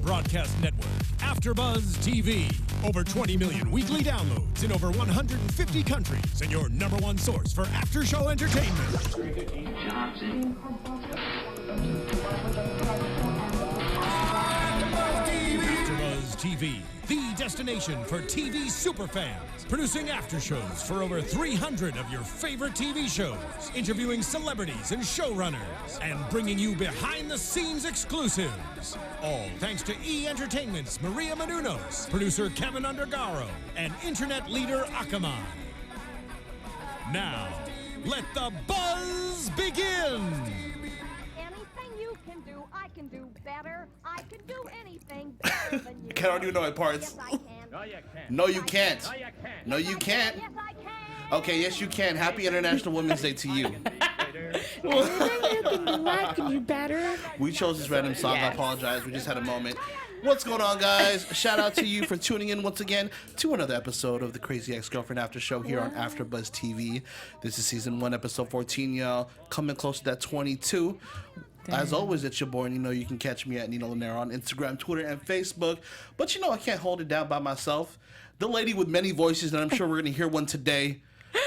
broadcast network, AFTERBUZZ TV. Over 20 million weekly downloads in over 150 countries, and your #1 source for after-show entertainment. AFTERBUZZ TV, the destination for TV superfans. Producing after shows for over 300 of your favorite TV shows, interviewing celebrities and showrunners, and bringing you behind-the-scenes exclusives. All thanks to E! Entertainment's Maria Menounos, producer Kevin Undergaro, and internet leader Akamai. Now, let the buzz begin! Anything you can do, I can do better. I can do anything better than you. I don't even know my parts. Yes, I can. No, you can't. No, you can't. Yes, I can. Okay, yes, you can. Happy International Women's Day to you. I can do better. We chose this random song. I apologize. We just had a moment. What's going on, guys? Shout out to you for tuning in once again to another episode of the Crazy Ex-Girlfriend After Show here on AfterBuzz TV. This is season 1, episode 14, y'all. Coming close to that 22. As always, it's your boy Nino. You can catch me at Nino Llanera on Instagram, Twitter, and Facebook. But you know I can't hold it down by myself. The lady with many voices, and I'm sure we're going to hear one today.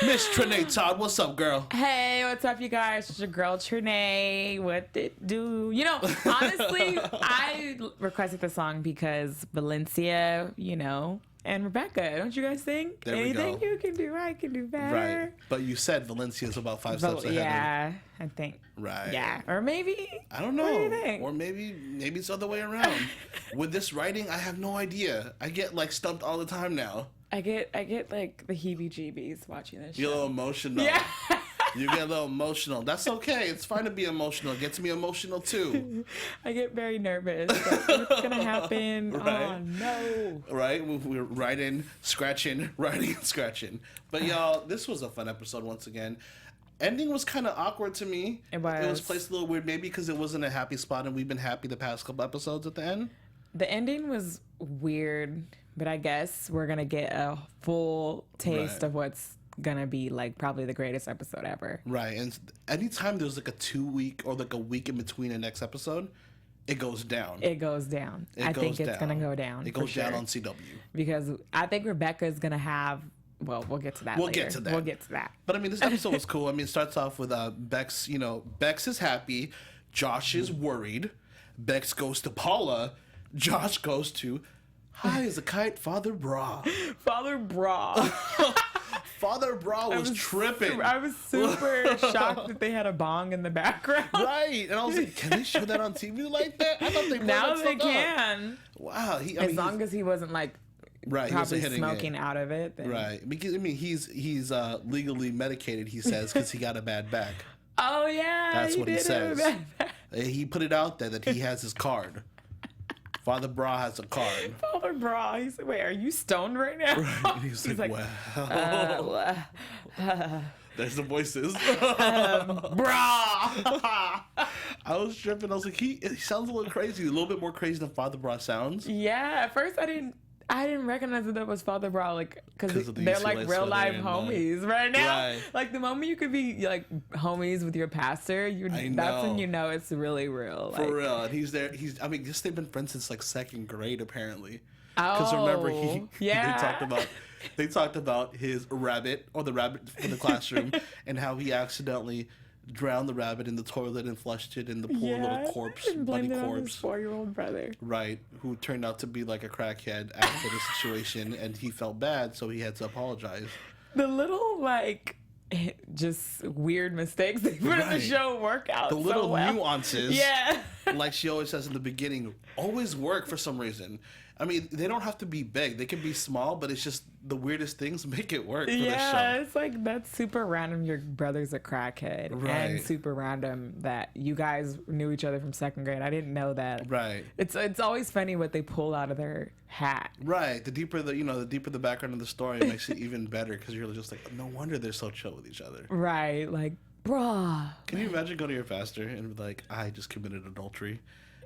Miss Trene. Todd, what's up, girl? Hey, what's up, you guys? It's your girl, Trene. What it do? You know, honestly, I requested the song because Valencia, you know, and Rebecca. Don't you guys think? There we Anything go. you can do, I can do better. Right. But you said Valencia's about 5 steps ahead. Yeah, I think. Right. Yeah. Or maybe. I don't know. What do you think? Or maybe it's the other way around. With this writing, I have no idea. I get like stumped all the time now. I get like the heebie-jeebies watching this show. You're a little emotional. Yeah. You get a little emotional. That's okay. It's fine to be emotional. It gets me emotional too. I get very nervous. Like, what's gonna happen? Right. Oh no! Right? We're writing, scratching, writing, and scratching. But y'all, this was a fun episode once again. Ending was kind of awkward to me. It was. It was placed a little weird, maybe because it wasn't a happy spot, and we've been happy the past couple episodes at the end. The ending was weird, but I guess we're gonna get a full taste of what's gonna be like probably the greatest episode ever. Right, and anytime there's like a 2 week or like a week in between the next episode, it goes down. It goes down. I think it's gonna go down. It goes down on CW. Because I think Rebecca's gonna have. Well, we'll get to that. We'll later. get to that. We'll get to that. But I mean, this episode was cool. I mean, it starts off with Bex. You know, Bex is happy. Josh is worried. Bex goes to Paula. Josh goes to high as a kite, Father Bra. Father Bra. Father Bra was tripping. I was super shocked that they had a bong in the background. Right, and I was like, can they show that on TV like that? I thought they Now they can. Wow. As long as he wasn't like right, probably he smoking out of it. Then. Right, because I mean he's legally medicated. He says because he got a bad back. Oh yeah, That's what he says. have a bad back. He put it out there that he has his card. Father Bra has a card. Father Bra. He's like, wait, are you stoned right now? Right. He's like, well. There's the voices. Bra. I was tripping. I was like, he sounds a little crazy. A little bit more crazy than Father Bra sounds. Yeah, at first I didn't recognize that was Father Bra, like, because they're like real life homies right now. Right. Like the moment you could be like homies with your pastor, that's when you know it's really real. For like, real. And he's there. I mean, they've been friends since like 2nd grade apparently. Because remember, they talked about his rabbit, or the rabbit in the classroom, and how he accidentally drowned the rabbit in the toilet and flushed it in the poor little corpse, bunny corpse. His 4-year-old brother. Right, who turned out to be like a crackhead after the situation, and he felt bad, so he had to apologize. The little like just weird mistakes they put in the show work out. The little nuances, yeah, like she always says in the beginning, always work for some reason. I mean, they don't have to be big. They can be small, but it's just the weirdest things make it work for the show. Yeah, it's like, that's super random your brother's a crackhead. Right. And super random that you guys knew each other from 2nd grade. I didn't know that. Right. It's always funny what they pull out of their hat. Right. The deeper the background of the story makes it even better, because you're just like, no wonder they're so chill with each other. Right. Like, bruh. Can you imagine going to your pastor and be like, I just committed adultery?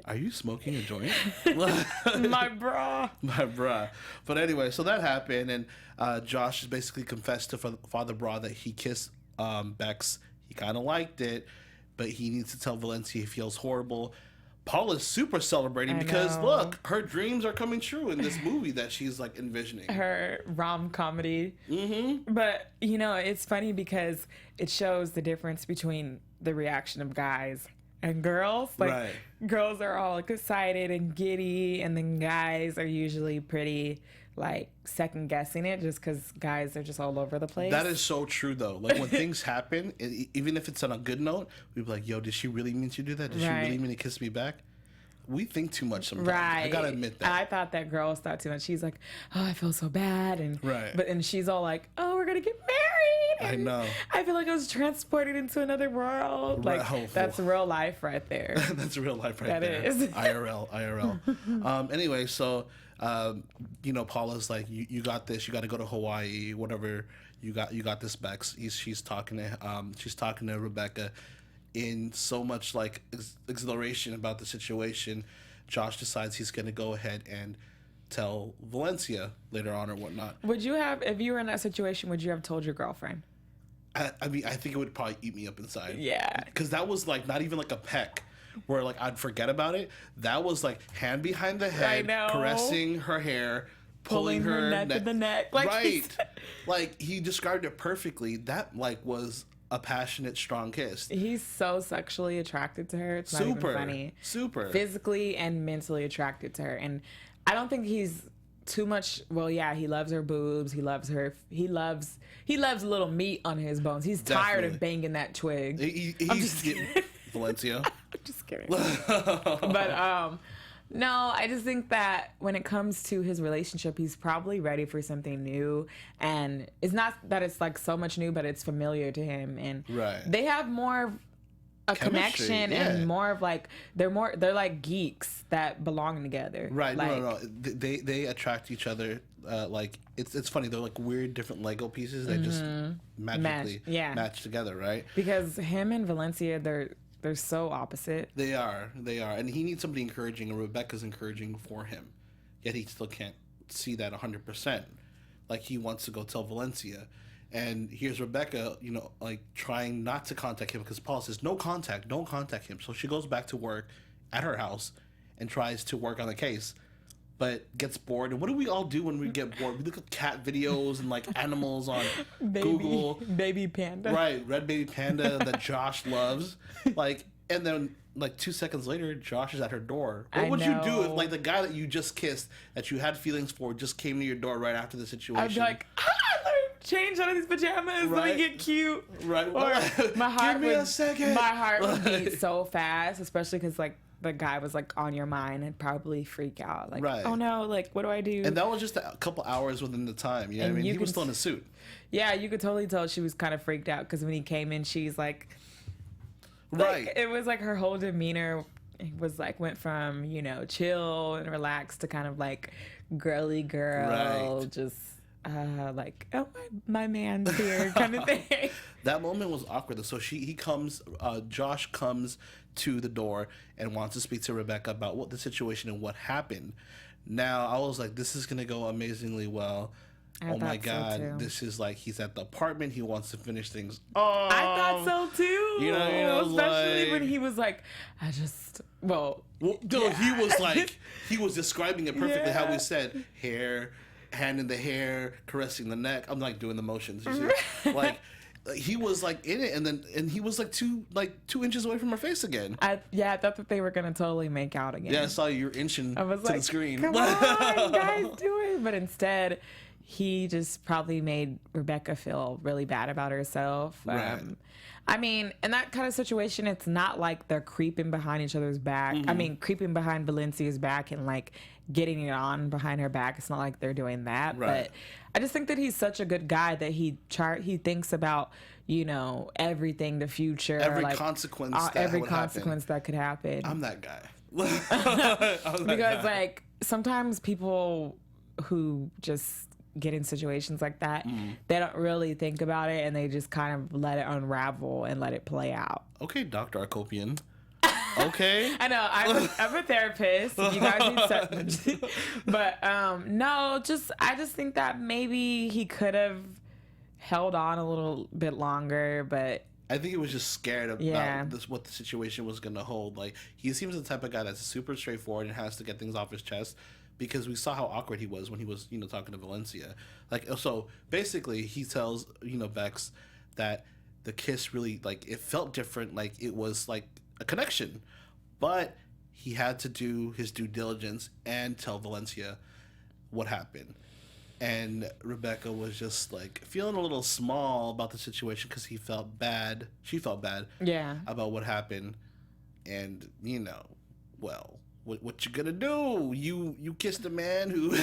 Are you smoking a joint? My bra. My bra. But anyway, so that happened, and Josh basically confessed to Father Bra that he kissed Bex. He kind of liked it, but he needs to tell Valencia he feels horrible. Paula's super celebrating because look, her dreams are coming true in this movie that she's like envisioning. Her rom comedy. Mm-hmm. But you know, it's funny because it shows the difference between the reaction of guys and girls. Like girls are all like, excited and giddy, and then guys are usually pretty like second guessing it just because guys are just all over the place. That is so true though. Like when things happen, even if it's on a good note, we'd be like, yo, did she really mean to do that? Did she really mean to kiss me back? We think too much sometimes. I gotta admit that. I thought that girls thought too much. She's like, oh, I feel so bad, and and she's all like, oh, we're gonna get married. I know. I feel like I was transported into another world. Like that's real life right there. That's real life right there. That is IRL. Anyway, so you know, Paula's like, you got this. You got to go to Hawaii. Whatever. You got this back. She's talking to Rebecca. In so much like exhilaration about the situation, Josh decides he's going to go ahead and tell Valencia later on or whatnot. Would you have, if you were in that situation, would you have told your girlfriend? I mean, I think it would probably eat me up inside. Yeah. Because that was like not even like a peck where like I'd forget about it. That was like hand behind the head, caressing her hair, pulling her neck to the neck. Like like he described it perfectly. That like was a passionate, strong kiss. He's so sexually attracted to her. It's not even funny. Super. Physically and mentally attracted to her. And I don't think he's too much. Well, yeah, he loves her boobs. He loves her. He loves little meat on his bones. He's tired of banging that twig. He's getting Valencia. I'm just kidding. But no, I just think that when it comes to his relationship, he's probably ready for something new. And it's not that it's like so much new, but it's familiar to him. And they have more of a connection and more of like, they're like geeks that belong together. Right. Like, no. They attract each other. Like it's funny. They're like weird different Lego pieces that just magically match together. Right. Because him and Valencia, they're so opposite. They are. And he needs somebody encouraging, and Rebecca's encouraging for him. Yet he still can't see that 100%. Like, he wants to go tell Valencia. And here's Rebecca, you know, like, trying not to contact him because Paul says, don't contact him. So she goes back to work at her house and tries to work on the case, but gets bored. And what do we all do when we get bored? We look at cat videos and like animals on Google. Baby panda. Right, red baby panda that Josh loves. Like, and then like 2 seconds later, Josh is at her door. What would you do if like the guy that you just kissed, that you had feelings for, just came to your door right after the situation? I'd be like, let me change out of these pajamas. Let me get cute. Right. Or my heart Give me a second. My heart would beat so fast, especially because like the guy was like on your mind and probably freak out. Like, oh no, like what do I do? And that was just a couple hours within the time. You know what I mean? He was still in a suit. Yeah, you could totally tell she was kind of freaked out because when he came in, she's like, it was like her whole demeanor was like went from, you know, chill and relaxed to kind of like girly girl, just like, oh, my man's here kind of thing. That moment was awkward. So Josh comes to the door and wants to speak to Rebecca about what the situation and what happened. Now, I was like, this is going to go amazingly well. Oh my God, this is like, he's at the apartment. He wants to finish things. Oh, I thought so too. You know, especially when he was like, dude, he was like, he was describing it perfectly how we said, hair, hand in the hair, caressing the neck. I'm like doing the motions. You see? Like, he was like in it, and he was like 2 inches away from her face again. I thought that they were gonna totally make out again. Yeah, I saw you were inching to the screen. Come on, guys, do it. But instead, he just probably made Rebecca feel really bad about herself. Right. I mean, in that kind of situation, it's not like they're creeping behind each other's back. I mean, creeping behind Valencia's back and like getting it on behind her back. It's not like they're doing that. Right. But I just think that he's such a good guy that he thinks about, you know, everything, the future, every consequence that could happen. I'm that guy. Because like sometimes people who just get in situations like that, they don't really think about it and they just kind of let it unravel and let it play out. Okay, Dr. Arcopian. Okay. I know. I'm a therapist. You guys need something. But no, I just think that maybe he could have held on a little bit longer, but I think he was just scared about what the situation was going to hold. Like, he seems the type of guy that's super straightforward and has to get things off his chest, because we saw how awkward he was when he was, talking to Valencia. Like, so basically he tells, Vex that the kiss really, like, it felt different. Like, it was like a connection, but he had to do his due diligence and tell Valencia what happened. And Rebecca was just like feeling a little small about the situation because she felt bad about what happened. And well, what you gonna do? You kissed a man who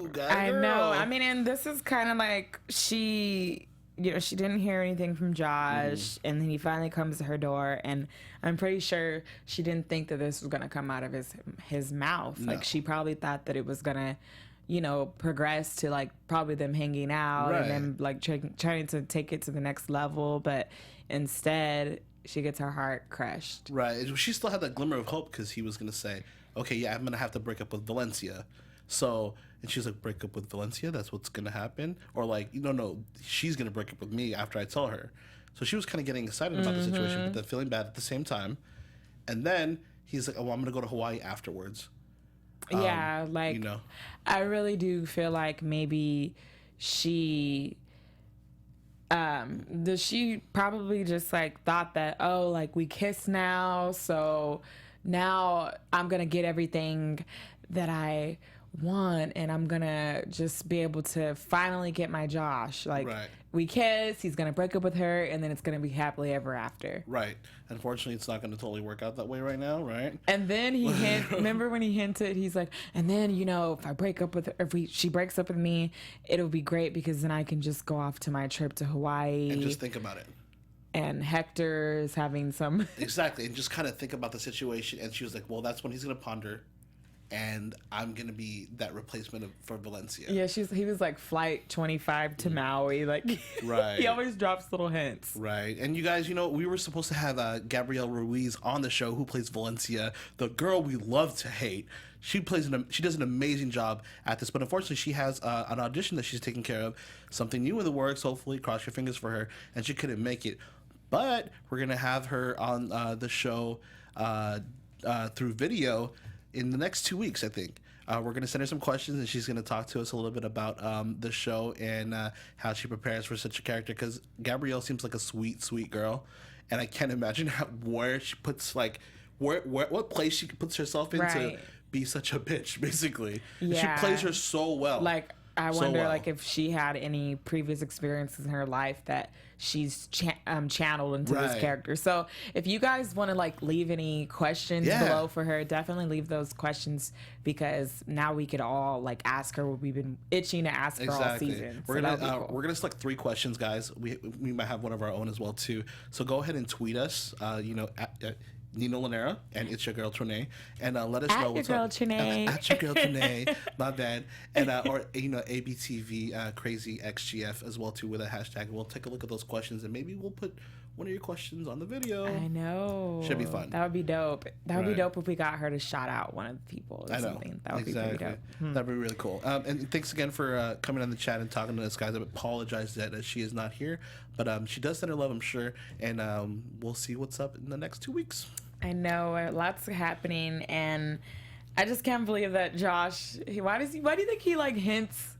got a girl. I know. I mean, and this is kind of like she didn't hear anything from Josh, and then he finally comes to her door, and I'm pretty sure she didn't think that this was gonna come out of his mouth. No. Like, she probably thought that it was gonna progress to like probably them hanging out, right, and then like trying to take it to the next level, but instead she gets her heart crushed. Right. She still had that glimmer of hope because he was going to say, okay, yeah, I'm going to have to break up with Valencia. So, and she's like, break up with Valencia? That's what's going to happen? Or like, no, she's going to break up with me after I tell her. So she was kind of getting excited about the situation, but then feeling bad at the same time. And then he's like, oh, well, I'm going to go to Hawaii afterwards. Yeah, like, I really do feel like maybe she probably just like thought that, oh, like, we kiss now, so now I'm gonna get everything that I want, and I'm gonna just be able to finally get my Josh. Like, right, we kiss, he's gonna break up with her, and then it's gonna be happily ever after. Right. Unfortunately, it's not gonna totally work out that way right now, right? And then he remember when he hinted, he's like, and then, if I break up with her, she breaks up with me, it'll be great because then I can just go off to my trip to Hawaii. And just think about it. And Hector is having some... Exactly. And just kind of think about the situation. And she was like, well, that's when he's going to ponder. And I'm going to be that replacement for Valencia. Yeah, he was like flight 25 to Maui. Like, right. He always drops little hints. Right. And you guys, we were supposed to have Gabrielle Ruiz on the show, who plays Valencia, the girl we love to hate. She does an amazing job at this, but unfortunately she has an audition that she's taking care of, something new in the works. Hopefully, cross your fingers for her, and she couldn't make it. But we're going to have her on the show through video in the next 2 weeks, I think. We're going to send her some questions, and she's going to talk to us a little bit about the show and how she prepares for such a character, because Gabrielle seems like a sweet, sweet girl, and I can't imagine where she puts, like, what place she puts herself in to be such a bitch, basically. Yeah. She plays her so well. Like, I wonder, like, if she had any previous experiences in her life that she's channeled into this character. So if you guys want to, like, leave any questions below for her, definitely leave those questions, because now we could all, like, ask her what we've been itching to ask her all season. We're gonna select 3 questions, guys. We might have one of our own as well too. So go ahead and tweet us. At Nino Llanera, and it's your girl Trene, and let us know what's up. At your girl Trene, my bad, and or ABTV Crazy XGF as well too with a hashtag. We'll take a look at those questions, and maybe we'll put one of your questions on the video. I know. Should be fun. That would be dope. That would be dope if we got her to shout out one of the people or something. That would be pretty dope. That'd be really cool. And thanks again for coming on the chat and talking to us, guys. I apologize that she is not here, but she does send her love, I'm sure, and we'll see what's up in the next 2 weeks. I know, lots happening, and I just can't believe that Josh. Why do you think he, like, hints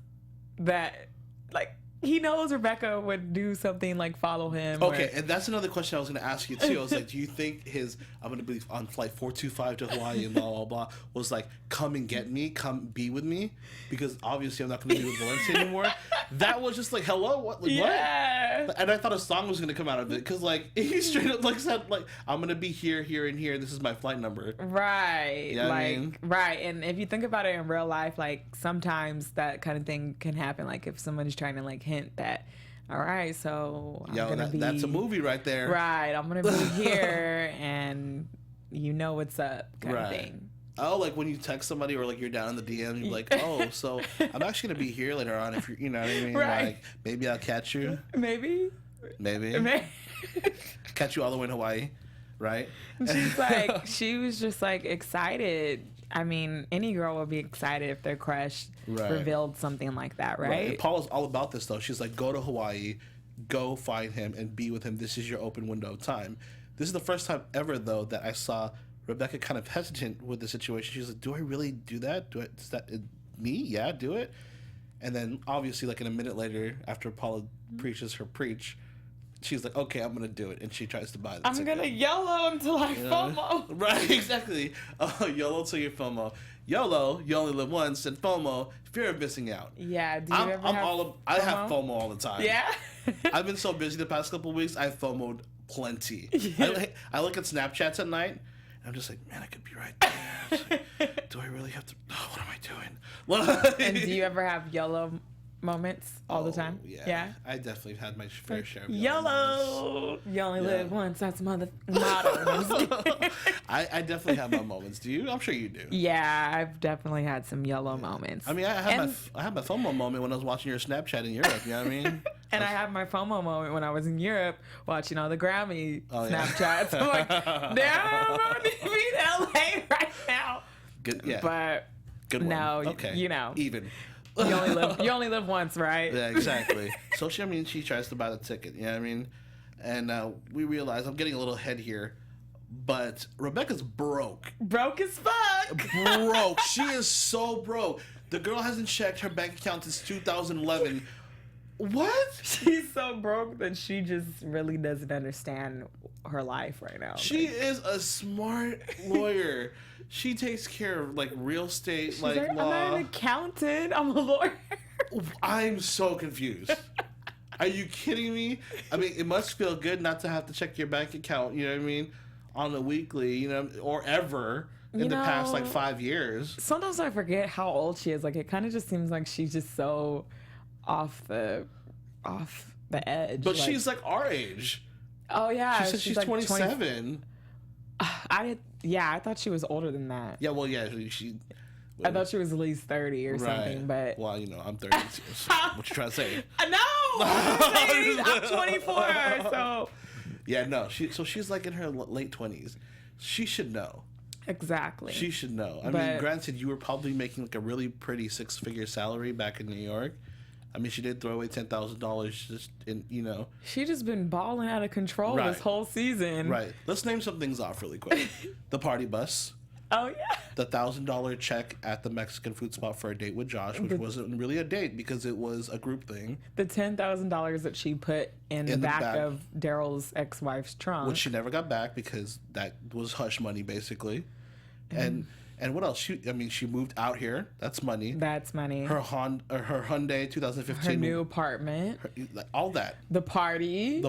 that, like, he knows Rebecca would do something like follow him? Okay, and that's another question I was going to ask you too. I was like, do you think his I'm going to be on flight 425 to Hawaii and blah blah blah was like, come and get me, come be with me, because obviously I'm not going to be with Valencia anymore? That was just like, hello, what? Like, yeah. What? And I thought a song was going to come out of it, because like he straight up like said like, I'm going to be here, here, and here. This is my flight number. Right. You know what I mean? Right. And if you think about it in real life, like, sometimes that kind of thing can happen. Like, if someone's trying to, like, hint that, all right, so that's a movie right there. Right, I'm gonna be here, and you know what's up, kind of thing. Oh, like when you text somebody or like you're down in the DM, you're like, oh, so I'm actually gonna be here later on. If you know what I mean, right. Like maybe I'll catch you. Maybe. Catch you all the way in Hawaii, right? She's like, she was just like excited. I mean, any girl would be excited if their crush revealed something like that, right? And Paula's all about this, though. She's like, go to Hawaii, go find him and be with him. This is your open window of time. This is the first time ever, though, that I saw Rebecca kind of hesitant with the situation. She was like, do I really do that? Is that me? Yeah, do it. And then, obviously, like in a minute later, after Paula preaches her preach, she's like, okay, I'm going to do it. And she tries to buy the ticket. I'm going to YOLO until I FOMO. Right, exactly. YOLO till you FOMO. YOLO, you only live once, and FOMO, fear of missing out. Yeah, do you ever have FOMO? I have FOMO all the time. Yeah? I've been so busy the past couple of weeks, I've FOMO'd plenty. Yeah. I look at Snapchats at night, and I'm just like, man, I could be right there. Like, do I really have to? Oh, what am I doing? And do you ever have YOLO moments all the time? Yeah. I definitely had my fair share of YOLO. You only live once. That's motto. I definitely have my moments. Do you? I'm sure you do. Yeah, I've definitely had some YOLO moments. I mean, I had my FOMO moment when I was watching your Snapchat in Europe. You know what I mean? And I had my FOMO moment when I was in Europe watching all the Grammy Snapchats. I'm like, damn, I need to be in LA right now. Good, yeah. But good one. No, okay. You know, even. You only live once, right? Yeah, exactly. So she tries to buy the ticket. You know what I mean? And we realize I'm getting a little ahead here, but Rebecca's broke. Broke as fuck. Broke. She is so broke. The girl hasn't checked her bank account since 2011. What? She's so broke that she just really doesn't understand her life right now. She is a smart lawyer. She takes care of like real estate, like law. I'm not an accountant. I'm a lawyer. I'm so confused. Are you kidding me? I mean, it must feel good not to have to check your bank account, you know what I mean, on a weekly, you know, or ever in the past like 5 years. Sometimes I forget how old she is. Like, it kind of just seems like she's just so off the edge. But like, she's like our age. Oh yeah, she said she's like 27. I thought she was older than that. Yeah, well, yeah, she. I thought she was at least 30 or something, but... Well, you know, I'm 30. What you trying to say? No! I'm 24, so... Yeah, no. So she's like in her late 20s. She should know. Exactly. She should know. I mean, granted, you were probably making like a really pretty 6-figure salary back in New York. I mean, she did throw away $10,000 just in, you know. She just been balling out of control this whole season. Right. Let's name some things off really quick. The party bus. Oh, yeah. The $1,000 check at the Mexican food spot for a date with Josh, which wasn't really a date because it was a group thing. The $10,000 that she put in the back of Darryl's ex-wife's trunk. Which she never got back because that was hush money, basically. And what else? She moved out here. That's money. That's money. Her Hyundai 2015. Her new apartment. All that. The party.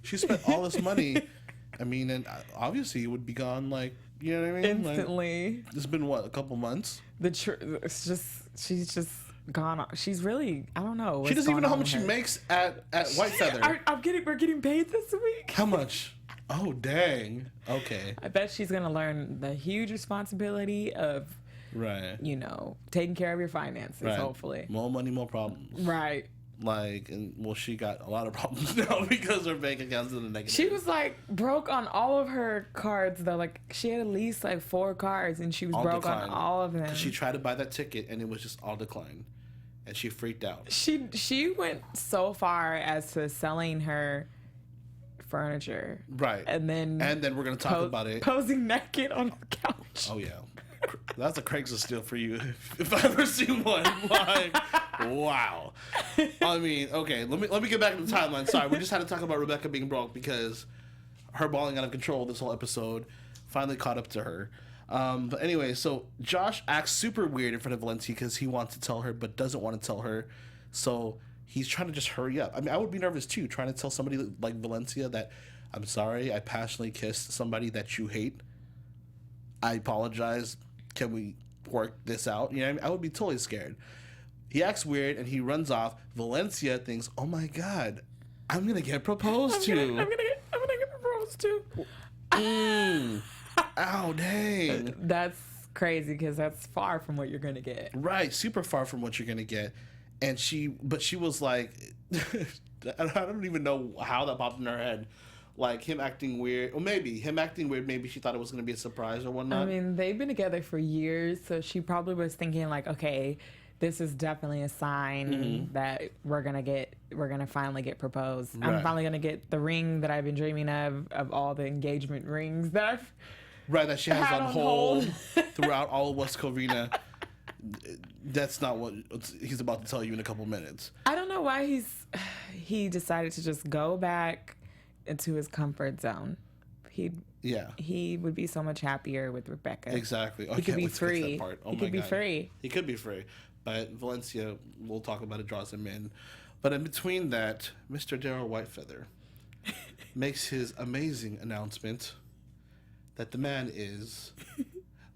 She spent all this money. I mean, and obviously it would be gone like, you know what I mean? Instantly. Like, it's been what, a couple months? She's just gone. She's really, I don't know. She doesn't even know how much she makes at White Feather. We're getting paid this week. How much? Oh, dang. Okay. I bet she's going to learn the huge responsibility of, you know, taking care of your finances, hopefully. More money, more problems. Right. Like, she got a lot of problems now because her bank account's in the negative. She was, like, broke on all of her cards, though. Like, she had at least, like, 4 cards, and she was all broke declined. On all of them. She tried to buy that ticket, and it was just all declined. And she freaked out. She went so far as to selling her furniture. Right. And then we're going to talk about it. Posing naked on the couch. Oh, yeah. That's a Craigslist deal for you if I ever seen one. Like, wow. I mean, okay, let me get back to the timeline. Sorry, we just had to talk about Rebecca being broke because her balling out of control this whole episode finally caught up to her. But anyway, so Josh acts super weird in front of Valencia because he wants to tell her but doesn't want to tell her. So he's trying to just hurry up. I mean, I would be nervous too, trying to tell somebody like Valencia that, I'm sorry, I passionately kissed somebody that you hate. I apologize. Can we work this out? You know what I mean? I would be totally scared. He acts weird and he runs off. Valencia thinks, oh my God, I'm going to get proposed to. I'm gonna get proposed to. Ow, dang. That's crazy because that's far from what you're going to get. Right, super far from what you're going to get. And she was like, I don't even know how that popped in her head. Like him acting weird, or maybe she thought it was going to be a surprise or whatnot. I mean, they've been together for years, so she probably was thinking like, okay, this is definitely a sign that we're going to get we're gonna finally get proposed. Right. I'm finally gonna get the ring that I've been dreaming of all the engagement rings that I've That she has had on hold throughout all of West Covina. That's not what he's about to tell you in a couple minutes. I don't know why he decided to just go back into his comfort zone. He would be so much happier with Rebecca. Exactly. He could be free. Oh he could be free. He could be free. But Valencia, we'll talk about it, draws him in. But in between that, Mr. Darryl Whitefeather makes his amazing announcement that the man is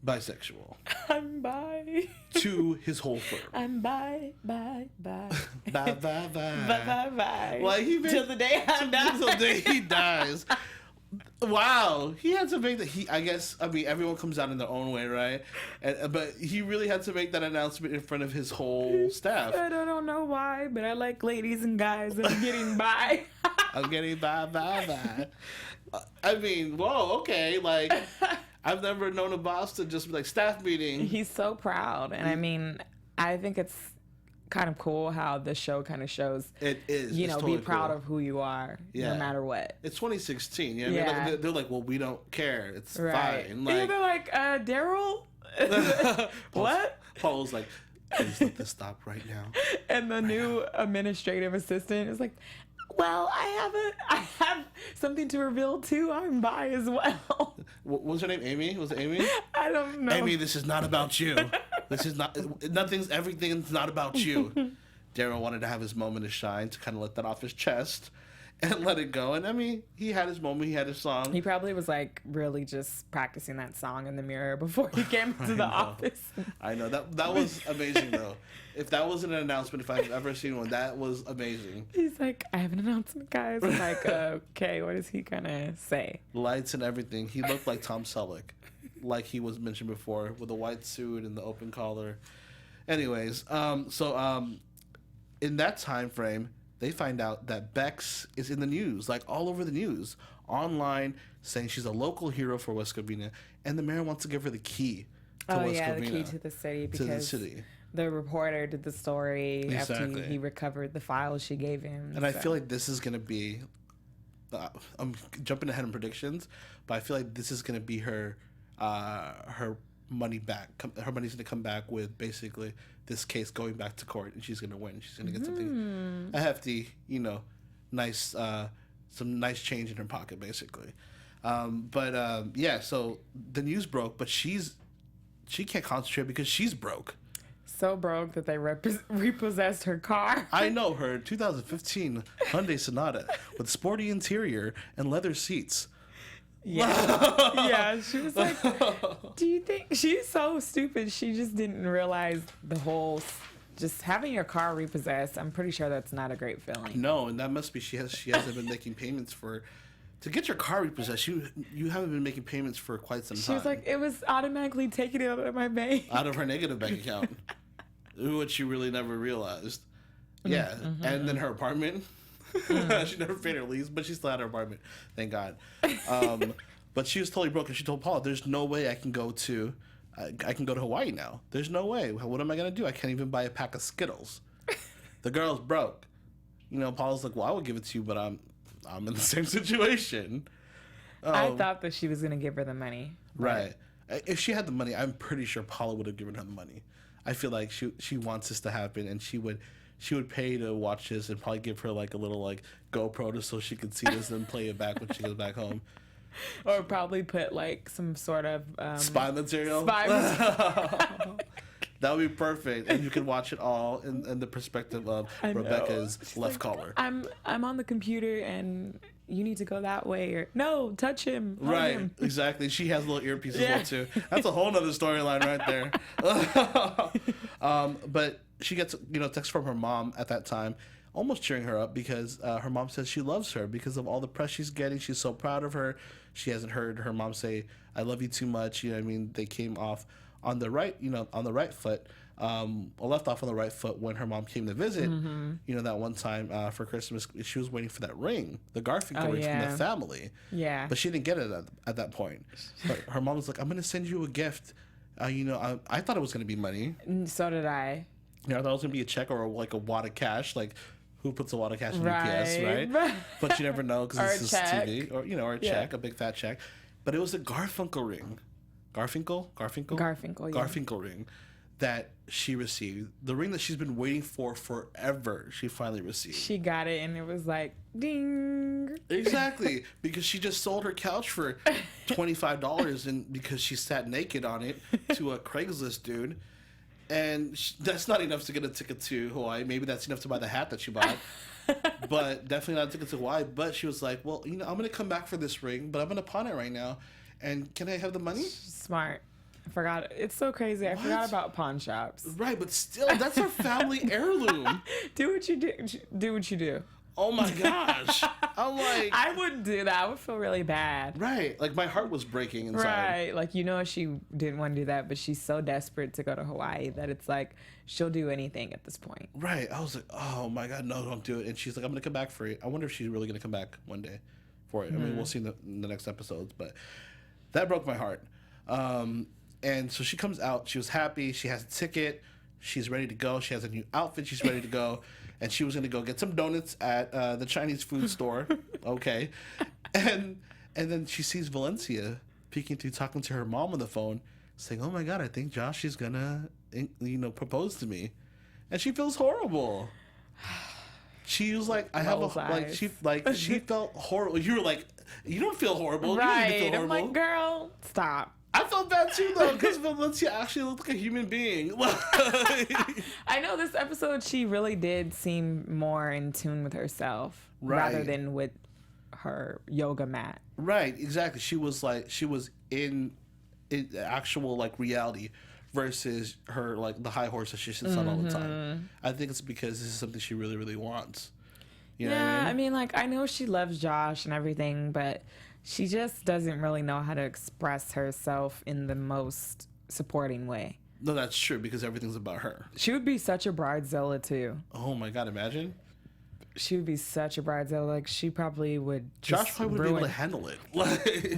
bisexual. I'm bi. To his whole firm. I'm bi. Bye. Bye, bye, bye. Bye. Well, till the day I die. Till the day he dies. Wow, he had to make that. Everyone comes out in their own way, right? But he really had to make that announcement in front of his whole staff. I don't know why, but I like ladies and guys. I'm getting by. I'm getting by. I mean, whoa, okay. Like, I've never known a boss to just be like, staff meeting. He's so proud, and I mean, I think it's kind of cool how the show kind of shows it is be totally proud cool. of who you are no matter what. It's 2016. You know what I mean? Like, they're like, well, we don't care, it's fine. Like, they're like, Darryl. What? Paul's like, please let this stop right now. And the new administrative assistant is like, well, I have something to reveal too. I'm bi as well. What was her name? Amy? Was it Amy? I don't know. Amy, this is not about you. Everything's not about you. Darryl wanted to have his moment of shine to kind of let that off his chest and let it go. And I mean, he had his moment, he had his song. He probably was like really just practicing that song in the mirror before he came to the office. I know. That was amazing though. If that wasn't an announcement, if I've ever seen one, that was amazing. He's like, I have an announcement, guys. I'm like, okay, what is he gonna say? Lights and everything. He looked like Tom Selleck, like he was mentioned before, with a white suit and the open collar. Anyways, in that time frame, they find out that Bex is in the news, like all over the news, online, saying she's a local hero for West Covina, and the mayor wants to give her the key to West Covina. The key to the city, because the reporter did the story after he recovered the files she gave him. And I feel like this is going to be, I'm jumping ahead in predictions, but I feel like this is going to be her money back. Her money's going to come back with basically this case going back to court, and she's going to win. She's going to get something, a hefty, nice, some nice change in her pocket, basically. So the news broke, but she can't concentrate because she's broke. So broke that they repossessed her car. I know her 2015 Hyundai Sonata with sporty interior and leather seats. Yeah, she was like, do you think she's so stupid? She just didn't realize the whole, just having your car repossessed. I'm pretty sure that's not a great feeling. No, and that must be she hasn't been making payments to get your car repossessed. You haven't been making payments for quite some time. She was like, it was automatically taken out of my bank, out of her negative bank account, which she really never realized. Yeah, and then her apartment. She never paid her lease, but she still had her apartment. Thank God. But she was totally broken. She told Paul, "There's no way I can go to Hawaii now. There's no way. What am I gonna do? I can't even buy a pack of Skittles. The girl's broke." Paul's like, "Well, I would give it to you, but I'm in the same situation." I thought that she was gonna give her the money. Right. If she had the money, I'm pretty sure Paula would have given her the money. I feel like she wants this to happen, and she would pay to watch this and probably give her like a little like GoPro so she could see this and play it back when she goes back home. Or probably put like some sort of spy material. That would be perfect, and you can watch it all in the perspective of Rebecca's left collar. I'm on the computer, and you need to go that way, or no, touch him. Right, him. Exactly. She has a little earpiece as well too. That's a whole nother storyline right there. But she gets text from her mom at that time, almost cheering her up because her mom says she loves her because of all the press she's getting. She's so proud of her. She hasn't heard her mom say, "I love you too much." They came off on the right, on the right foot, or left off on the right foot when her mom came to visit. That one time for Christmas, she was waiting for that ring, the Garfinkel ring from the family. Yeah. But she didn't get it at that point. But her mom was like, "I'm going to send you a gift." I thought it was going to be money. So did I. I thought it was going to be a check or like a wad of cash. Like, who puts a lot of cash in UPS, right? But you never know because this is TV, or or a check, a big fat check. But it was a Garfinkel ring, Garfinkel, yeah. Garfinkel ring that she received. The ring that she's been waiting for forever. She finally received. She got it, and it was like ding. Exactly, because she just sold her couch for $25, and because she sat naked on it to a Craigslist dude. And that's not enough to get a ticket to Hawaii. Maybe that's enough to buy the hat that she bought. But definitely not a ticket to Hawaii. But she was like, well, I'm going to come back for this ring, but I'm going to pawn it right now. And can I have the money? Smart. I forgot. It's so crazy. I forgot about pawn shops. Right, but still, that's a family heirloom. Do what you do. Do what you do. Oh my gosh. I'm like... I wouldn't do that. I would feel really bad. Right. Like, my heart was breaking inside. Right. Like, she didn't want to do that, but she's so desperate to go to Hawaii that it's like she'll do anything at this point. Right. I was like, oh my God, no, don't do it. And she's like, I'm going to come back for it. I wonder if she's really going to come back one day for it. I mean, we'll see in the next episodes, but that broke my heart. And so she comes out. She was happy. She has a ticket. She's ready to go. She has a new outfit. She's ready to go. And she was going to go get some donuts at the Chinese food store. Okay. And then she sees Valencia peeking through, talking to her mom on the phone, saying, oh my God, I think Josh is going to, propose to me. And she feels horrible. She was like, she felt horrible. You were like, you don't feel horrible. Right. You don't feel horrible. I'm like, girl, stop. I felt bad too, though, because Valencia actually looked like a human being. I know this episode, she really did seem more in tune with herself rather than with her yoga mat. Right, exactly. She was in actual reality versus her the high horse that she sits on all the time. I think it's because this is something she really, really wants. You know what I mean? I know she loves Josh and everything, but she just doesn't really know how to express herself in the most supporting way. No, that's true, because everything's about her. She would be such a bridezilla, too. Oh, my God, imagine. She would be such a bridezilla. Like, she probably would just Josh probably wouldn't be able to handle it.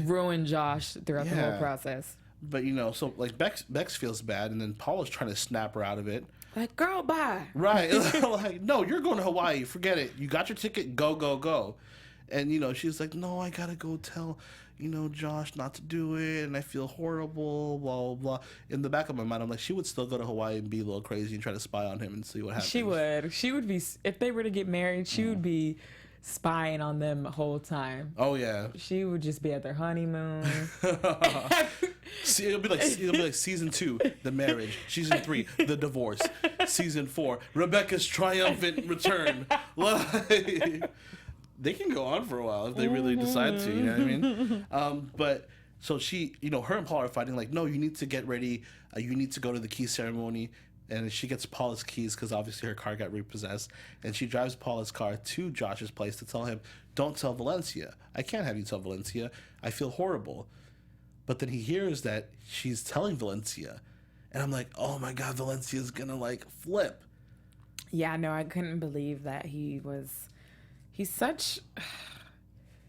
Ruin Josh throughout the whole process. But, so, Bex feels bad, and then Paula's trying to snap her out of it. Like, girl, bye. Right. Like, no, you're going to Hawaii. Forget it. You got your ticket. Go, go, go. And, she's like, no, I got to go tell, Josh not to do it. And I feel horrible, blah, blah, blah. In the back of my mind, I'm like, she would still go to Hawaii and be a little crazy and try to spy on him and see what happens. She would. She would be, if they were to get married, she would be spying on them the whole time. Oh, yeah. She would just be at their honeymoon. See, it'll be like season 2, the marriage. Season 3, the divorce. Season 4, Rebecca's triumphant return. They can go on for a while if they really decide to, you know what I mean? But so she, her and Paul are fighting like, no, you need to get ready. You need to go to the key ceremony. And she gets Paula's keys because obviously her car got repossessed. And she drives Paula's car to Josh's place to tell him, don't tell Valencia. I can't have you tell Valencia. I feel horrible. But then he hears that she's telling Valencia. And I'm like, oh my God, Valencia's going to flip. Yeah, no, I couldn't believe that he's such...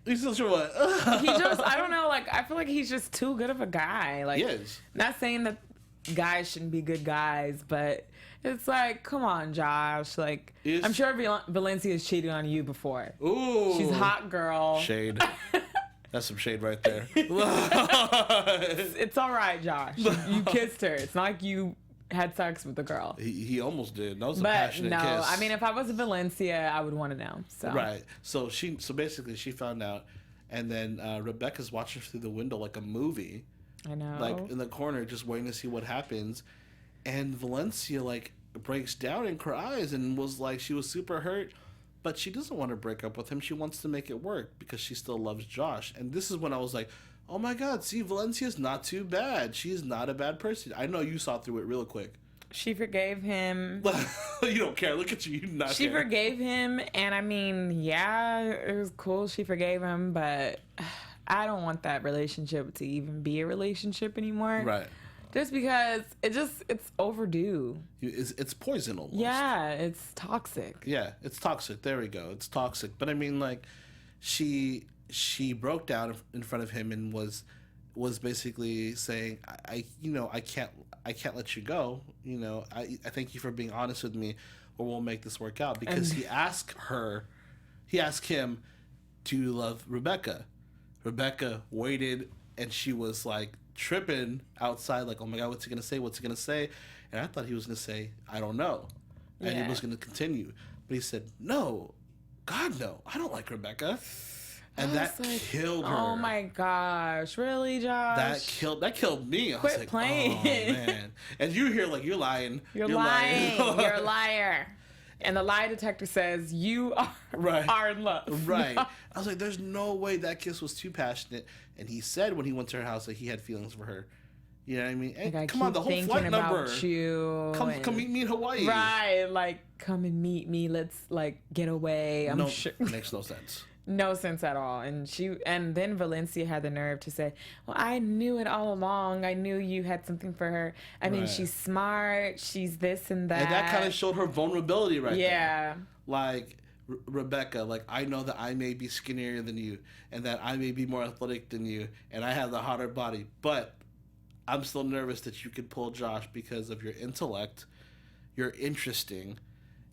He's such a what? I don't know, I feel like he's just too good of a guy. He is. Not saying that guys shouldn't be good guys, but it's like, come on, Josh. I'm sure Valencia has cheated on you before. Ooh. She's a hot girl. Shade. That's some shade right there. It's all right, Josh. You kissed her. It's not like you had sex with the girl. He almost did. That was a passionate kiss. I mean, if I was Valencia, I would want to know. So. Right. So basically she found out, and then Rebecca's watching through the window like a movie. I know. In the corner, just waiting to see what happens. And Valencia breaks down and cries and was she was super hurt, but she doesn't want to break up with him. She wants to make it work because she still loves Josh. And this is when I was like, oh my God, see, Valencia's not too bad. She's not a bad person. I know you saw through it real quick. She forgave him. You don't care. Look at you. You not She care. forgave him, and I mean, yeah, it was cool. She forgave him, but I don't want that relationship to even be a relationship anymore. Right. Just because it's overdue. It's poison almost. Yeah, it's toxic. Yeah, it's toxic. There we go. It's toxic. But I mean, she broke down in front of him and was basically saying, I can't let you go. I thank you for being honest with me. or we'll make this work out. Because he asked him, do you love Rebecca? Rebecca waited, and she was like tripping outside, like, oh my God, what's he going to say? What's he going to say? And I thought he was going to say, I don't know. And he was going to continue. But he said, no, God, no, I don't like Rebecca. And that killed her. Oh my gosh, really, Josh? That killed me. I was like, playing. Oh man. And you hear like, you're lying. You're lying. You're a liar. And the lie detector says you are in love. Right. I was like, there's no way that kiss was too passionate. And he said when he went to her house that he had feelings for her. You know what I mean? And like, come on, the whole flight number. Come meet me in Hawaii. Right. Like, come and meet me. Let's like get away. I'm sure. Makes no sense. No sense at all. And then Valencia had the nerve to say, well, I knew it all along. I knew you had something for her. I mean, she's smart. She's this and that. And that kind of showed her vulnerability right there. Yeah. Like, Rebecca, like, I know that I may be skinnier than you and that I may be more athletic than you and I have the hotter body, but I'm still nervous that you could pull Josh because of your intellect. You're interesting.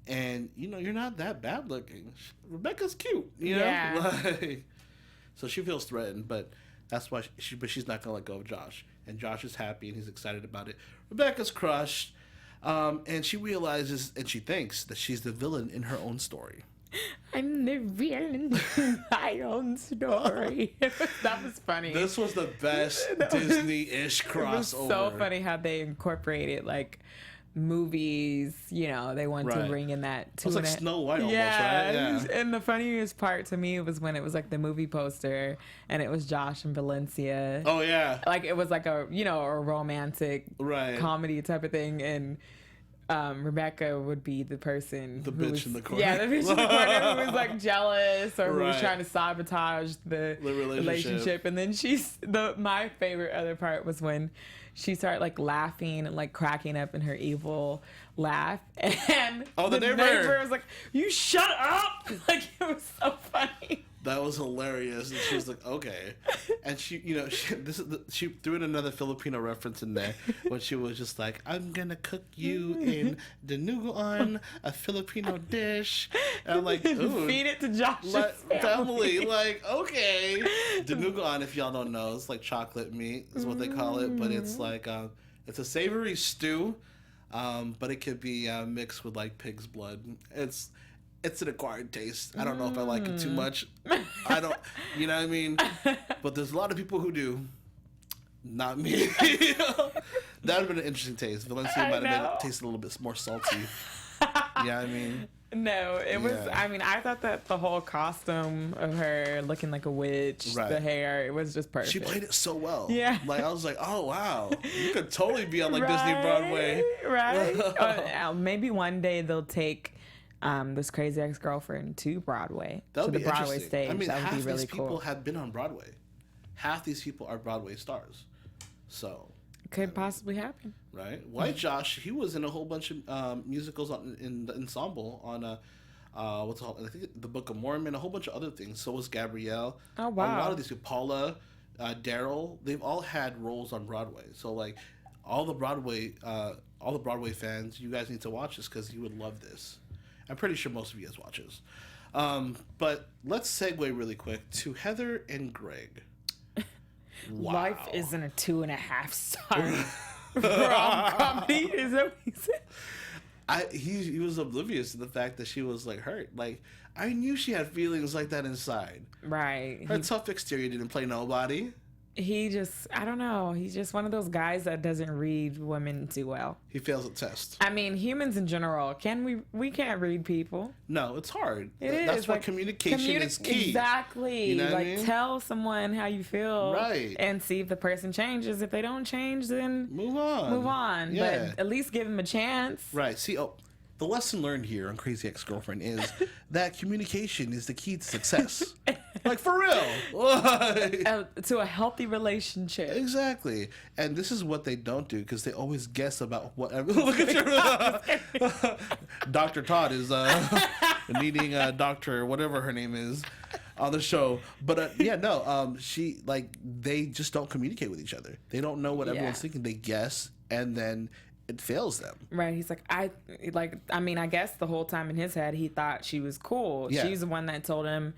And, you know, you're not that bad looking. Rebecca's cute, you know? Yeah. Like, so she feels threatened, but that's why she's not going to let go of Josh. And Josh is happy and he's excited about it. Rebecca's crushed. And she realizes and she thinks that she's the villain in her own story. I'm the villain in my own story. That was funny. This was the best Disney-ish crossover. It was so funny how they incorporated, like, movies, you know, they want to bring in that it was like Snow White almost, right? Yeah. And the funniest part to me was when it was like the movie poster and it was Josh and Valencia. Oh yeah. Like it was like a, you know, a romantic comedy type of thing, and Rebecca would be the person the bitch in the corner. Yeah, the bitch in the corner who was like jealous or who was trying to sabotage the relationship. And then my favorite other part was when she started like laughing and like cracking up in her evil laugh, and the neighbor was like, "You shut up!" Like it was so funny. That was hilarious, and she was like, "Okay," and she threw in another Filipino reference in there when she was just like, "I'm gonna cook you in dinuguan, a Filipino dish," and I'm like, "Ooh, feed it to Josh's family." Like, okay, dinuguan, if y'all don't know, it's like chocolate meat is what they call it, but it's like it's a savory stew, but it could be mixed with like pig's blood. It's an acquired taste. I don't know if I like it too much. I don't, you know what I mean? But there's a lot of people who do. Not me. That would have been an interesting taste. Valencia might have made it taste a little bit more salty. Yeah, I mean. No, it was, I mean, I thought that the whole costume of her looking like a witch, the hair, it was just perfect. She played it so well. Yeah. Like, I was like, oh, wow. You could totally be on, like, Disney Broadway. Right. Maybe one day they'll take this Crazy Ex-Girlfriend to Broadway. That would be the Broadway interesting. stage. I mean, that would half be really these people cool. have been on Broadway. Half these people are Broadway stars. So. Could possibly happen. Right? White Josh, he was in a whole bunch of musicals in the ensemble on what's it called? I think The Book of Mormon, a whole bunch of other things. So was Gabrielle. Oh, wow. A lot of these people, Paula, Darryl, they've all had roles on Broadway. So like all the Broadway fans, you guys need to watch this because you would love this. I'm pretty sure most of you guys watch this. But let's segue really quick to Heather and Greg. Wow. Life isn't a 2.5 star rom comedy. Is that what he said? He was oblivious to the fact that she was like hurt. Like I knew she had feelings like that inside. Right. Her tough exterior didn't play nobody. He just, I don't know. He's just one of those guys that doesn't read women too well. He fails at tests. I mean, humans in general, we can't read people. No, it's hard. That's why communication is key. Exactly. You know what I mean? Tell someone how you feel. Right. And see if the person changes. If they don't change, then move on. Yeah. But at least give them a chance. Right. See, the lesson learned here on Crazy Ex-Girlfriend is that communication is the key to success. Like, for real. To a healthy relationship. Exactly. And this is what they don't do because they always guess about whatever. Look at your... Dr. Todd is needing a doctor, whatever her name is, on the show. But, they just don't communicate with each other. They don't know what everyone's thinking. They guess, and then it fails them. Right. He's like, I mean, I guess the whole time in his head, he thought she was cool. Yeah. She's the one that told him,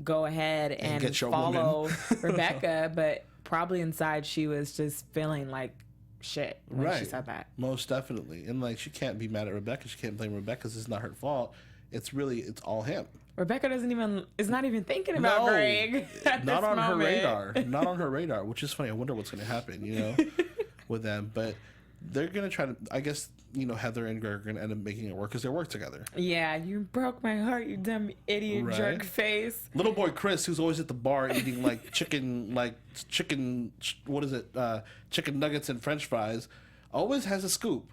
go ahead and get your follow woman. Rebecca. But probably inside, she was just feeling like shit when she said that. Most definitely. And like, she can't be mad at Rebecca. She can't blame Rebecca because it's not her fault. It's all him. Rebecca is not even thinking about Greg at not this on moment. her radar. Not on her radar, which is funny. I wonder what's going to happen, with them. But they're going to try to, I guess, Heather and Greg are going to end up making it work because they work together. Yeah, you broke my heart, you dumb idiot jerk face. Little boy Chris, who's always at the bar eating chicken, what is it? Chicken nuggets and French fries, always has a scoop.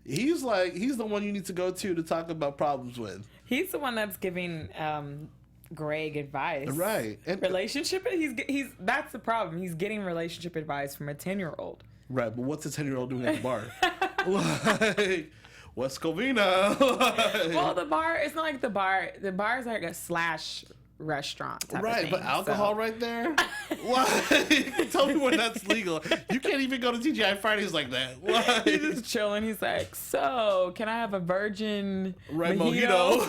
He's the one you need to go to talk about problems with. He's the one that's giving Greg advice. Right. And relationship, he's that's the problem. He's getting relationship advice from a 10-year-old. Right, but what's a 10-year-old doing at the bar? Like, West Covina. Well, the bar, it's not like the bar. The bar is like a slash restaurant type of thing, but alcohol right there? Like, tell me when that's legal. You can't even go to TGI Fridays like that. Like, he's just chilling. He's like, so, can I have a virgin mojito?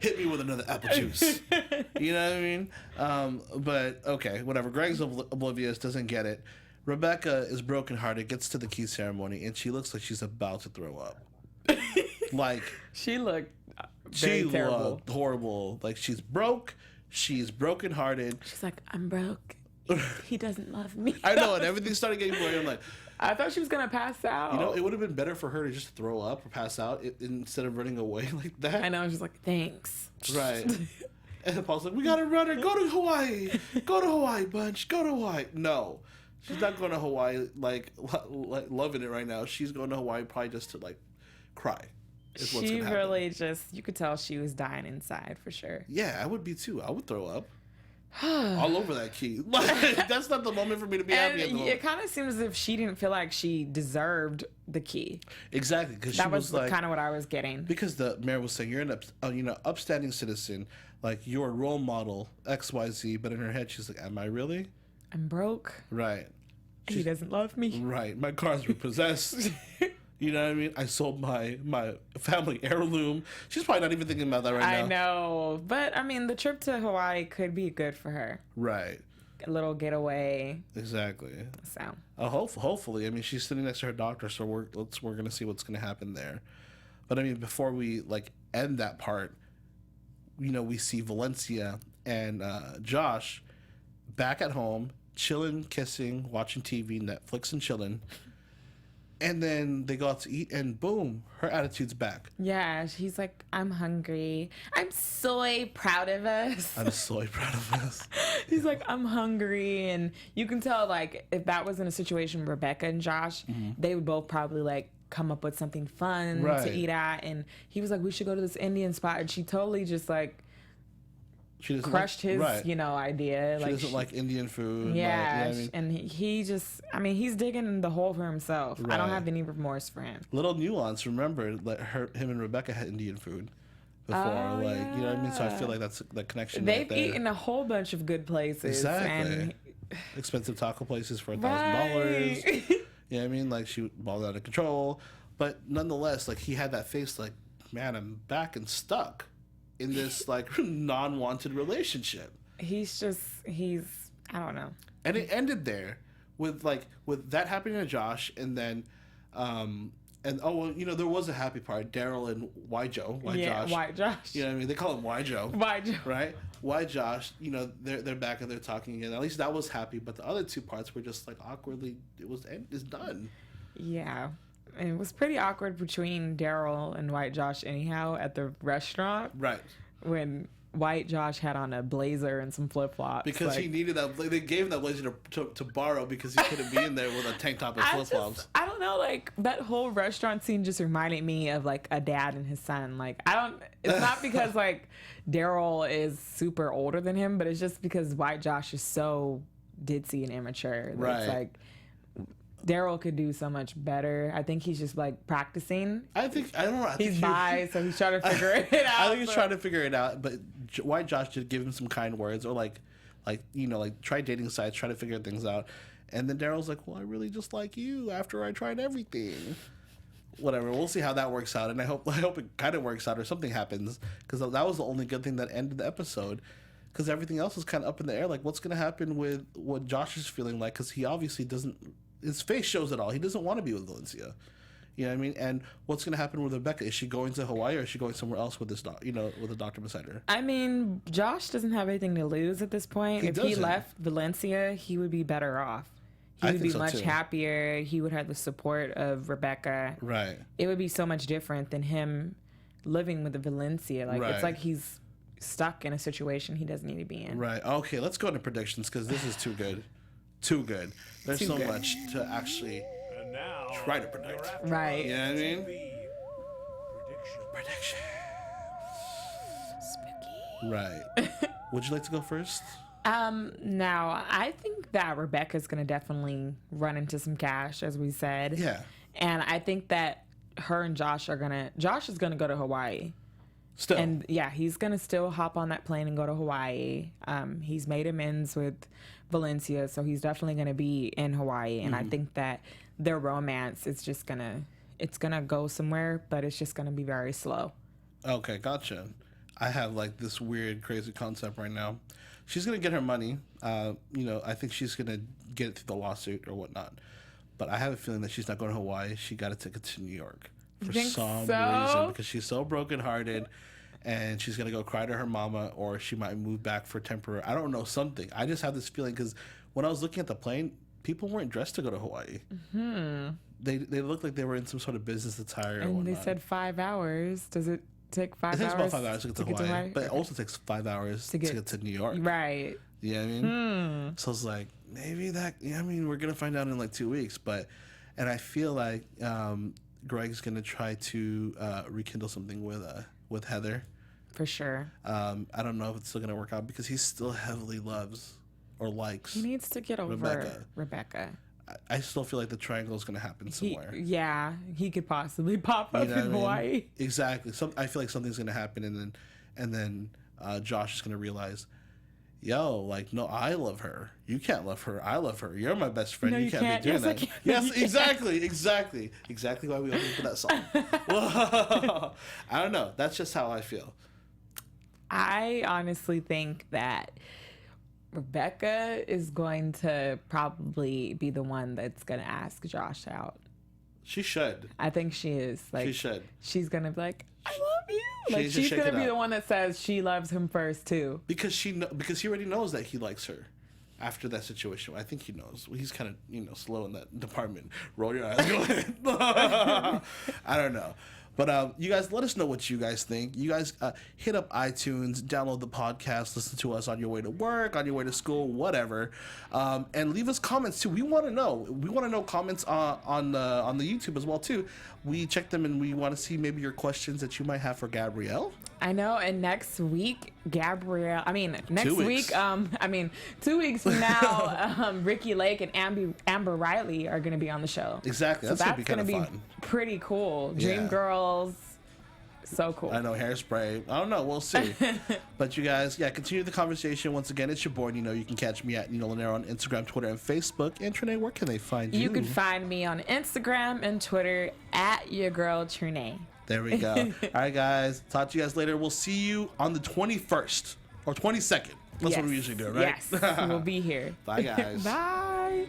Hit me with another apple juice. You know what I mean? But, okay, whatever. Greg's oblivious, doesn't get it. Rebecca is brokenhearted, gets to the key ceremony, and she looks like she's about to throw up. Like, she looked very terrible. Looked horrible. Like, she's broke. She's brokenhearted. She's like, I'm broke. He doesn't love me. I know, and everything started getting blurry. I'm like, I thought she was gonna pass out. It would have been better for her to just throw up or pass out instead of running away like that. I know. She's like, thanks. Right. And Paul's like, we gotta run her. Go to Hawaii. Go to Hawaii, bunch. Go to Hawaii. No. She's not going to Hawaii like loving it right now. She's going to Hawaii probably just to cry. She really you could tell she was dying inside for sure. Yeah, I would be too. I would throw up all over that key. Like, that's not the moment for me to be happy. It kind of seems as if she didn't feel like she deserved the key. Exactly, because that was kind of what I was getting. Because the mayor was saying, you're an upstanding citizen, like you're a role model XYZ, but in her head she's like, am I really? I'm broke. Right. He doesn't love me. Right. My car's repossessed. You know what I mean? I sold my family heirloom. She's probably not even thinking about that right now. I know. But, I mean, the trip to Hawaii could be good for her. Right. A little getaway. Exactly. So. Hopefully. I mean, she's sitting next to her doctor, so we're going to see what's going to happen there. But, I mean, before we, end that part, we see Valencia and Josh back at home, chilling, kissing, watching TV, Netflix, and chilling. And then they go out to eat, and boom, her attitude's back. Yeah, she's like, I'm hungry. I'm so proud of us. I'm so proud of us. He's like, I'm hungry. And you can tell, if that was in a situation with Rebecca and Josh, they would both probably, come up with something fun to eat at. And he was like, we should go to this Indian spot. And she totally just, she crushed his, idea. She doesn't like Indian food. Yeah, and he just, he's digging the hole for himself. Right. I don't have any remorse for him. Little nuance, remember, him and Rebecca had Indian food before. You know what I mean? So I feel like that's the connection. They've eaten a whole bunch of good places. Exactly. And expensive taco places for $1,000. You know what I mean? She balled out of control. But nonetheless, he had that face man, I'm back and stuck in this non-wanted relationship. He's I don't know. And it ended there with that happening to Josh, and then there was a happy part. Daryl and White Josh. White Josh. You know what I mean? They call him White Joe. White Joe. Right? White Josh, they're back and they're talking again. At least that was happy, but the other two parts were just awkwardly it's done. Yeah. And it was pretty awkward between Daryl and White Josh anyhow at the restaurant. Right. When White Josh had on a blazer and some flip-flops. Because he needed that. They gave him that blazer to borrow because he couldn't be in there with a tank top and flip-flops. I don't know, that whole restaurant scene just reminded me of a dad and his son. It's not because Daryl is super older than him, but it's just because White Josh is so ditzy and immature. Right. It's Daryl could do so much better. I think he's just practicing. I don't know. He's bi, so he's trying to figure it out. I think he's trying to figure it out. But White Josh did give him some kind words, or try dating sites, try to figure things out. And then Darryl's like, well, I really just like you after I tried everything. Whatever, we'll see how that works out, and I hope it kind of works out or something happens, because that was the only good thing that ended the episode, because everything else was kind of up in the air. Like, what's going to happen with what Josh is feeling like, because he obviously doesn't, his face shows it all. He doesn't want to be with Valencia. You know what I mean? And what's going to happen with Rebecca? Is she going to Hawaii, or is she going somewhere else with this with a doctor beside her? I mean, Josh doesn't have anything to lose at this point. If he left Valencia, he would be better off. He would be much happier. He would have the support of Rebecca. Right. It would be so much different than him living with the Valencia. Like, it's like he's stuck in a situation he doesn't need to be in. Right. Okay, let's go into predictions, because this is too good. Too good. There's so much to actually try to predict. Right. You know what I mean? Prediction. Spooky. Right. Would you like to go first? Now, I think that Rebecca's going to definitely run into some cash, as we said. Yeah. And I think that her and Josh is going to go to Hawaii. Still. And yeah, he's going to still hop on that plane and go to Hawaii. He's made amends with Valencia, so he's definitely going to be in Hawaii. And I think that their romance is just it's going to go somewhere, but it's just going to be very slow. Okay, gotcha. I have like this weird, crazy concept right now. She's going to get her money. I think she's going to get it through the lawsuit or whatnot. But I have a feeling that she's not going to Hawaii. She got a ticket to New York for some reason, because she's so brokenhearted, and she's going to go cry to her mama, or she might move back for temporary. I don't know, something. I just have this feeling, because when I was looking at the plane, people weren't dressed to go to Hawaii. Mm-hmm. They looked like they were in some sort of business attire or whatnot. And they said 5 hours. Does it take 5 hours? It takes about 5 hours to get to Hawaii. But it also takes 5 hours to get to New York. Right. You know what I mean? So it's like, maybe that, we're going to find out in like 2 weeks. And I feel like Greg's going to try to rekindle something with Heather. For sure. I don't know if it's still going to work out, because he still heavily loves or likes He needs to get over Rebecca. I still feel like the triangle is going to happen somewhere. He could possibly pop up in Hawaii. Exactly. I feel like something's going to happen, and then Josh is going to realize, yo, like, no, I love her. You can't love her. I love her. You're my best friend. No, you can't be doing that. Yes, exactly why we opened for that song. I don't know. That's just how I feel. I honestly think that Rebecca is going to probably be the one that's going to ask Josh out. She should. I think she is. Like, she should. She's going to be like, I love you. Like, she's going to be the one that says she loves him first, too. Because he already knows that he likes her after that situation. I think he knows. He's kind of, slow in that department. Roll your eyes. Go ahead. I don't know. But you guys, let us know what you guys think. You guys hit up iTunes, download the podcast, listen to us on your way to work, on your way to school, whatever. And leave us comments, too. We want to know. We want to know comments on the YouTube as well, too. We check them, and we want to see maybe your questions that you might have for Gabrielle. I know. And next week, 2 weeks from now, Ricky Lake and Amber Riley are going to be on the show. Exactly. That's going to be kind of fun. Pretty cool. Dream Girls. So cool. I know, Hairspray. I don't know. We'll see. But you guys, continue the conversation. Once again, it's your boy, Nino. You can catch me at Nino Llanera on Instagram, Twitter, and Facebook. And Trene, where can they find you? You can find me on Instagram and Twitter at your girl, Trene. There we go. All right, guys. Talk to you guys later. We'll see you on the 21st or 22nd. That's what we usually do, right? Yes. We'll be here. Bye, guys. Bye.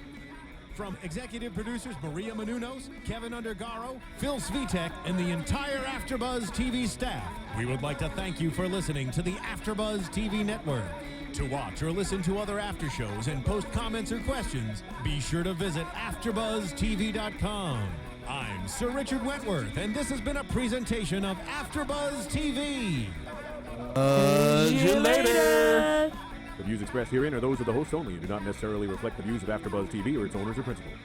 From executive producers Maria Menounos, Kevin Undergaro, Phil Svitek, and the entire AfterBuzz TV staff, we would like to thank you for listening to the AfterBuzz TV network. To watch or listen to other after shows and post comments or questions, be sure to visit AfterBuzzTV.com. I'm Sir Richard Wentworth, and this has been a presentation of AfterBuzz TV. See you later. The views expressed herein are those of the hosts only and do not necessarily reflect the views of AfterBuzz TV or its owners or principals.